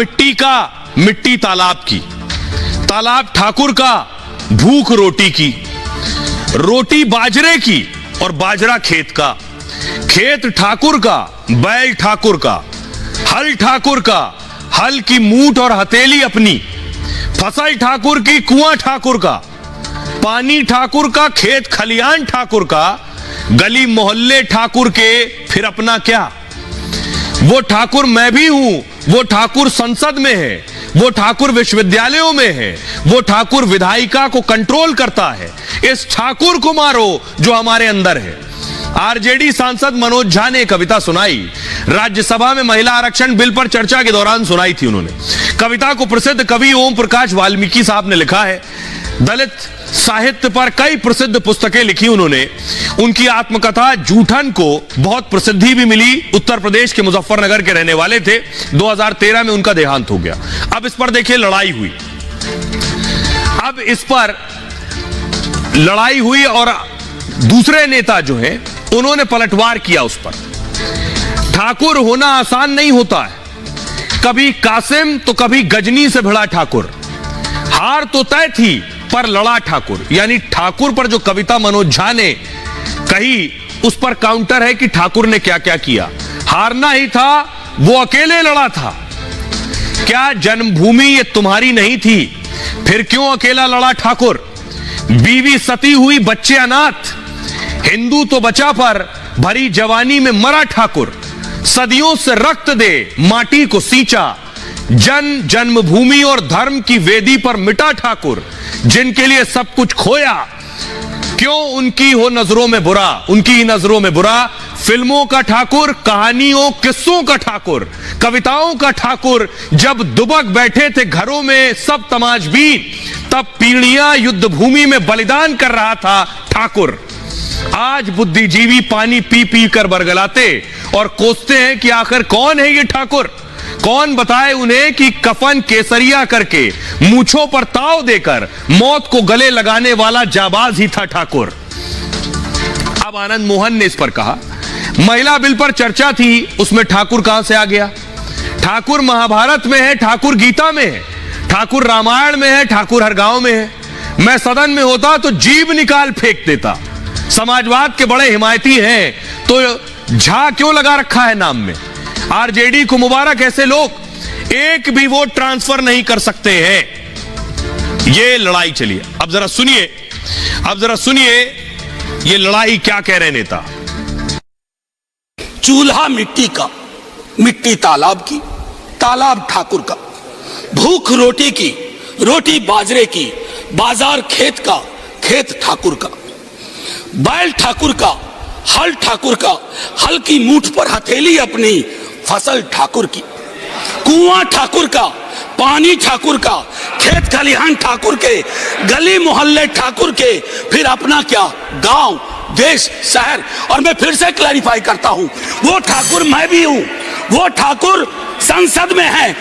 मिट्टी का, मिट्टी तालाब की, तालाब ठाकुर का, भूख रोटी की, रोटी बाजरे की और बाजरा खेत का, खेत ठाकुर का, बैल ठाकुर का, हल ठाकुर का, हल की मूठ और हथेली अपनी, फसल ठाकुर की, कुआं ठाकुर का, पानी ठाकुर का, खेत खलियान ठाकुर का, गली मोहल्ले ठाकुर के, फिर अपना क्या। वो ठाकुर मैं भी हूं, वो ठाकुर संसद में है, वो ठाकुर विश्वविद्यालयों में है, वो ठाकुर विधायिका को कंट्रोल करता है। इस ठाकुर को मारो जो हमारे अंदर है। आरजेडी सांसद मनोज झा ने कविता सुनाई, राज्यसभा में महिला आरक्षण बिल पर चर्चा के दौरान सुनाई थी उन्होंने। कविता को प्रसिद्ध कवि ओम प्रकाश वाल्मीकि साहब ने लिखा है। दलित साहित्य पर कई प्रसिद्ध पुस्तकें लिखी उन्होंने। उनकी आत्मकथा जूठन को बहुत प्रसिद्धि भी मिली। उत्तर प्रदेश के मुजफ्फरनगर के रहने वाले थे। 2013 में उनका देहांत हो गया। अब इस पर देखिए लड़ाई हुई, अब इस पर लड़ाई हुई और दूसरे नेता जो हैं उन्होंने पलटवार किया उस पर। ठाकुर होना आसान नहीं होता है, कभी कासिम तो कभी गजनी से भिड़ा ठाकुर। हार तो तय थी पर लड़ा ठाकुर। यानी ठाकुर पर जो कविता मनोज झा ने कही उस पर काउंटर है कि ठाकुर ने क्या क्या किया। हारना ही था, वो अकेले लड़ा था। क्या जन्मभूमि ये तुम्हारी नहीं थी, फिर क्यों अकेला लड़ा ठाकुर। बीवी सती हुई, बच्चे अनाथ, हिंदू तो बचा पर भरी जवानी में मरा ठाकुर। सदियों से रक्त दे माटी को सींचा, जन्मभूमि और धर्म की वेदी पर मिटा ठाकुर। जिनके लिए सब कुछ खोया, क्यों उनकी हो नजरों में बुरा, उनकी ही नजरों में बुरा। फिल्मों का ठाकुर, कहानियों किस्सों का ठाकुर, कविताओं का ठाकुर। जब दुबक बैठे थे घरों में सब तमाशबीन, तब पीढ़ियां युद्ध भूमि में बलिदान कर रहा था ठाकुर। आज बुद्धिजीवी पानी पी पी कर बरगलाते और कोसते हैं कि आखिर कौन है ये ठाकुर। कौन बताए उन्हें कि कफन केसरिया करके, मूंछों पर ताव देकर मौत को गले लगाने वाला जाबाज ही था ठाकुर। अब आनंद मोहन ने इस पर कहा, महिला बिल पर चर्चा थी, उसमें ठाकुर कहां से आ गया। ठाकुर महाभारत में है, ठाकुर गीता में है, ठाकुर रामायण में है, ठाकुर हर गांव में है। मैं सदन में होता तो जीभ निकाल फेंक देता। समाजवाद के बड़े हिमायती हैं तो झा क्यों लगा रखा है नाम में। आरजेडी को मुबारक, ऐसे लोग एक भी वोट ट्रांसफर नहीं कर सकते हैं। ये लड़ाई चलिए, अब जरा सुनिए ये लड़ाई क्या कह रहे नेता। चूल्हा मिट्टी का, मिट्टी तालाब की, तालाब ठाकुर का। भूख रोटी की, रोटी बाजरे की, बाजार खेत का, खेत ठाकुर का। बैल ठाकुर का, हल ठाकुर का, हल की मूठ पर हथेली अपनी, फसल ठाकुर की। कुआं ठाकुर का, पानी ठाकुर का, खेत खलिहान ठाकुर के, गली मोहल्ले ठाकुर के, फिर अपना क्या, गांव, देश, शहर। और मैं फिर से क्लैरिफाई करता हूं, वो ठाकुर मैं भी हूं, वो ठाकुर संसद में है,